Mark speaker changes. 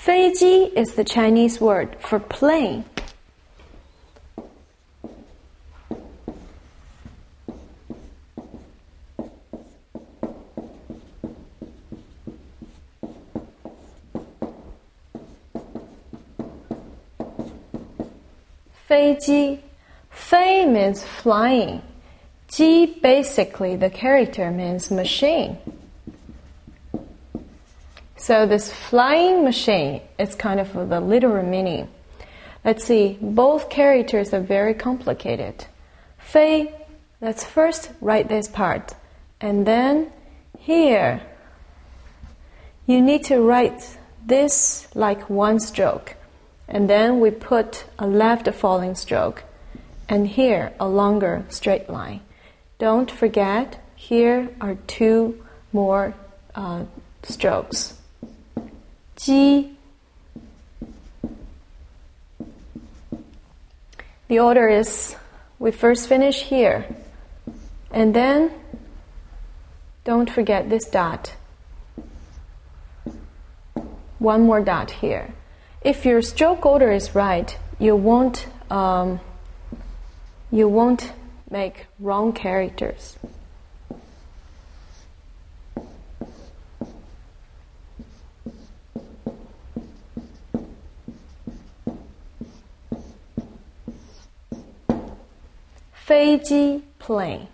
Speaker 1: 飞机 is the Chinese word for plane. Feiji. Fei means flying. Ji, basically, the character means machine. So this flying machine is kind of the literal meaning. Let's see, both characters are very complicated. Fei, let's first write this part. And then here, you need to write this like one stroke. And then we put a left falling stroke. And here, a longer straight line. Don't forget, here are two more strokes. Ji. The order is, we first finish here. And then, don't forget this dot. One more dot here. If your stroke order is right, you won't make wrong characters. Feiji, plane.